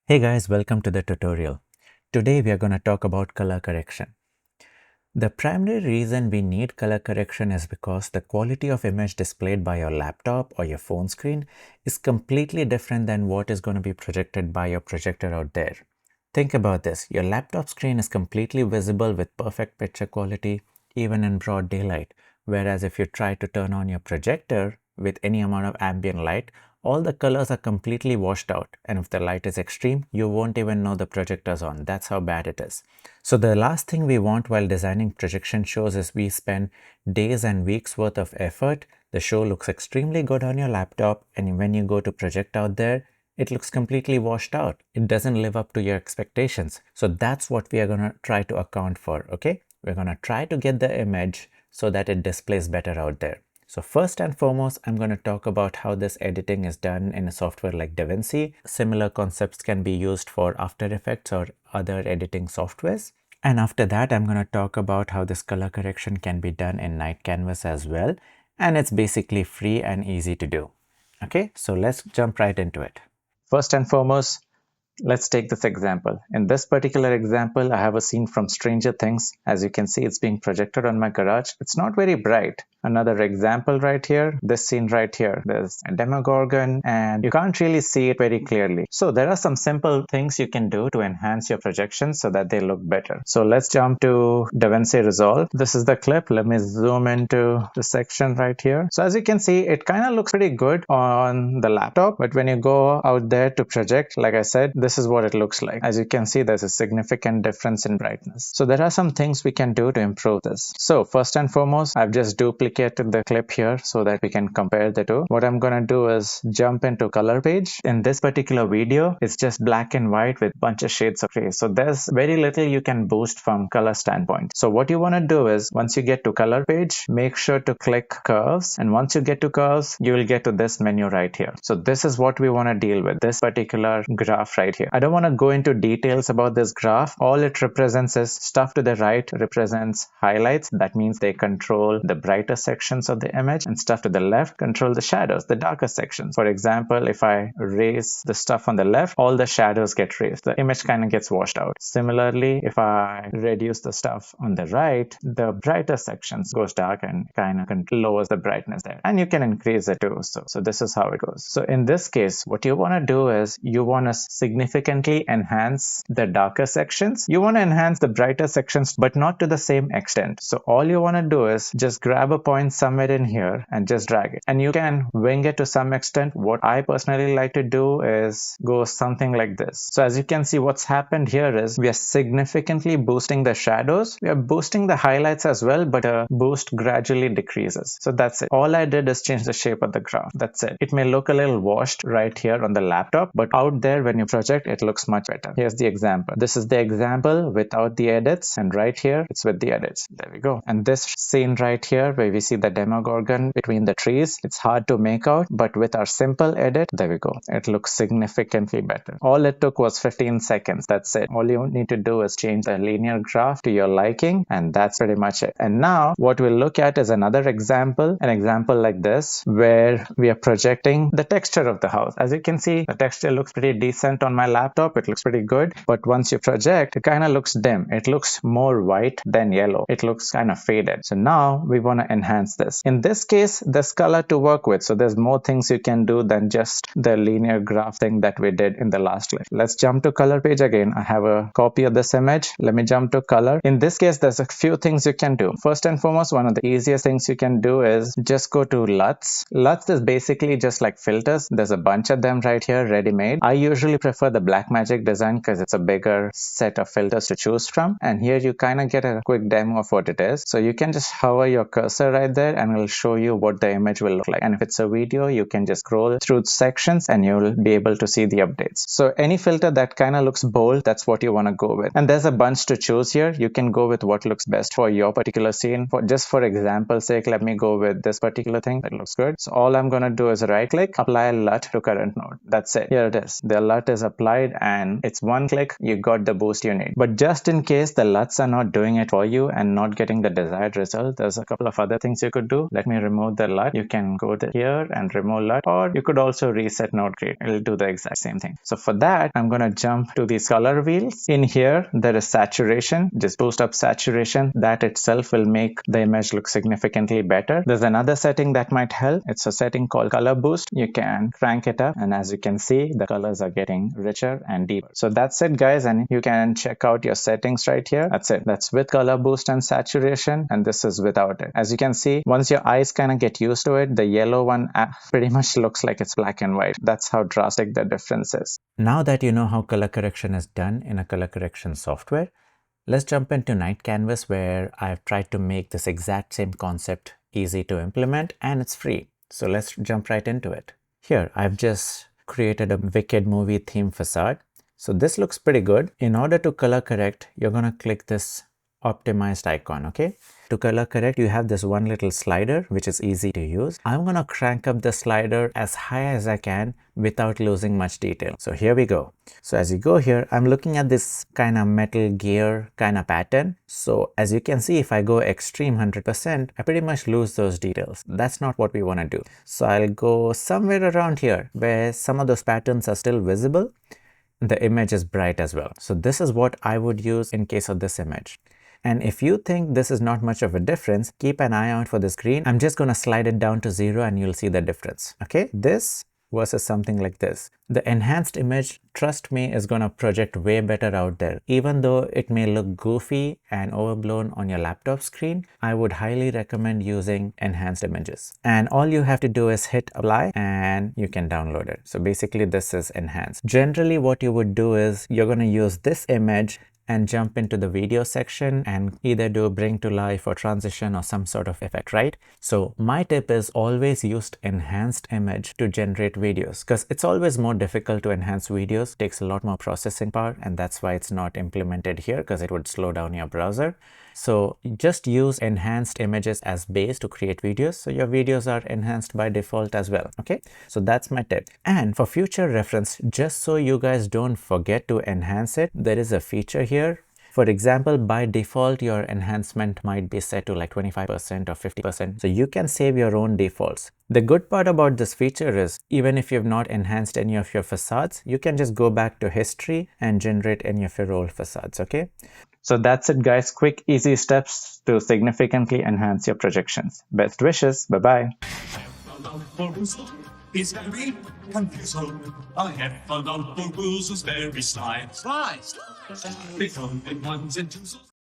Hey guys, welcome to the tutorial. Today we are going to talk about color correction. The primary reason we need color correction is because the quality of image displayed by your laptop or your phone screen is completely different than what is going to be projected by your projector out there. Think about this. Your laptop screen is completely visible with perfect picture quality even in broad daylight, whereas if you try to turn on your projector with any amount of ambient light, all the colors are completely washed out, and if the light is extreme, you won't even know the projector's on. That's how bad it is. So the last thing we want while designing projection shows is we spend days and weeks worth of effort. The show looks extremely good on your laptop, and when you go to project out there, it looks completely washed out. It doesn't live up to your expectations. So that's what we are going to try to account for, okay? We're going to try to get the image so that it displays better out there. So first and foremost, I'm going to talk about how this editing is done in a software like DaVinci. Similar concepts can be used for After Effects or other editing softwares. And after that, I'm going to talk about how this color correction can be done in Night Canvas as well. And it's basically free and easy to do. Okay, so let's jump right into it. First and foremost, let's take this example. In this particular example, I have a scene from Stranger Things. As you can see, it's being projected on my garage. It's not very bright. Another example right here, this scene right here, there's a Demogorgon and you can't really see it very clearly. So there are some simple things you can do to enhance your projections so that they look better. So let's jump to DaVinci Resolve. This is the clip. Let me zoom into the section right here. So as you can see, it kind of looks pretty good on the laptop, but when you go out there to project, like I said, this is what it looks like. As you can see, there's a significant difference in brightness. So there are some things we can do to improve this. So first and foremost, I've just duplicated the clip here so that we can compare the two. What I'm gonna do is jump into color page. In this particular video, it's just black and white with a bunch of shades of gray. So there's very little you can boost from color standpoint. So what you wanna do is once you get to color page, make sure to click curves. And once you get to curves, you will get to this menu right here. So this is what we wanna deal with, this particular graph right here. I don't wanna go into details about this graph. All it represents is stuff to the right represents highlights. That means they control the brighter sections of the image, and stuff to the left control the shadows, the darker sections. For example, if I raise the stuff on the left, all the shadows get raised. The image kind of gets washed out. Similarly, if I reduce the stuff on the right, the brighter sections goes dark and kind of lowers the brightness there. And you can increase it too. So this is how it goes. So in this case, what you want to do is you want to significantly enhance the darker sections. You want to enhance the brighter sections, but not to the same extent. So all you want to do is just grab a point somewhere in here and just drag it. And you can wing it to some extent. What I personally like to do is go something like this. So as you can see, what's happened here is we are significantly boosting the shadows. We are boosting the highlights as well, but a boost gradually decreases. So that's it. All I did is change the shape of the graph. That's it. It may look a little washed right here on the laptop, but out there when you project, it looks much better. Here's the example. This is the example without the edits, and right here it's with the edits. There we go. And this scene right here where we see the Demogorgon between the trees, it's hard to make out, but with our simple edit, there we go. It looks significantly better. All it took was 15 seconds. That's it. All you need to do is change the linear graph to your liking, and that's pretty much it. And now what we'll look at is another example, an example like this, where we are projecting the texture of the house. As you can see, the texture looks pretty decent on my laptop. It looks pretty good, but once you project, it kind of looks dim. It looks more white than yellow. It looks kind of faded. So now we want to enhance this. In this case, there's color to work with. So there's more things you can do than just the linear graph thing that we did in the last clip. Let's jump to color page again. I have a copy of this image. Let me jump to color. In this case, there's a few things you can do. First and foremost, one of the easiest things you can do is just go to LUTs. LUTs is basically just like filters. There's a bunch of them right here, ready-made. I usually prefer the Blackmagic design because it's a bigger set of filters to choose from. And here you kind of get a quick demo of what it is. So you can just hover your cursor right there and it'll show you what the image will look like. And if it's a video, you can just scroll through sections and you'll be able to see the updates. So any filter that kind of looks bold, that's what you want to go with. And there's a bunch to choose here. You can go with what looks best for your particular scene. For example's sake, let me go with this particular thing that looks good. So all I'm going to do is right click, apply LUT to current node. That's it. Here it is. The LUT is applied, and it's one click, you got the boost you need. But just in case the LUTs are not doing it for you and not getting the desired result, there's a couple of other things you could do. Let me remove the LUT. You can go here and remove LUT, or you could also reset node grid. It'll do the exact same thing. So for that, I'm going to jump to these color wheels. In here, there is saturation. Just boost up saturation. That itself will make the image look significantly better. There's another setting that might help. It's a setting called color boost. You can crank it up, and as you can see, the colors are getting richer and deeper. So that's it, guys, and you can check out your settings right here. That's it. That's with color boost and saturation, and this is without it. As you can see, once your eyes kind of get used to it, the yellow one pretty much looks like it's black and white. That's how drastic the difference is. Now that you know how color correction is done in a color correction software, let's jump into Night Canvas, where I've tried to make this exact same concept easy to implement, and it's free. So let's jump right into it. Here, I've just created a Wicked movie theme facade. So this looks pretty good. In order to color correct, you're going to click this optimized icon, okay? To color correct, you have this one little slider, which is easy to use. I'm going to crank up the slider as high as I can without losing much detail. So here we go. So as you go here, I'm looking at this kind of metal gear kind of pattern. So as you can see, if I go extreme 100%, I pretty much lose those details. That's not what we want to do. So I'll go somewhere around here where some of those patterns are still visible. The image is bright as well. So this is what I would use in case of this image. And if you think this is not much of a difference, keep an eye out for this green. I'm just going to slide it down to 0 and you'll see the difference. Okay, this versus something like this. The enhanced image, trust me, is going to project way better out there. Even though it may look goofy and overblown on your laptop screen, I would highly recommend using enhanced images. And all you have to do is hit apply and you can download it. So basically this is enhanced. Generally what you would do is you're going to use this image and jump into the video section and either do bring to life or transition or some sort of effect, right? So my tip is always use enhanced image to generate videos, because it's always more difficult to enhance videos. It takes a lot more processing power, and that's why it's not implemented here, because it would slow down your browser. So just use enhanced images as base to create videos, so your videos are enhanced by default as well. Okay, so that's my tip. And for future reference, just so you guys don't forget to enhance it, there is a feature here. For example, by default, your enhancement might be set to like 25% or 50%. So you can save your own defaults. The good part about this feature is even if you've not enhanced any of your facades, you can just go back to history and generate any of your old facades, okay? So that's it, guys. Quick, easy steps to significantly enhance your projections. Best wishes. Bye-bye. It's very confusing. I have a lot of rules, very slight. Slides. Become ones and twos.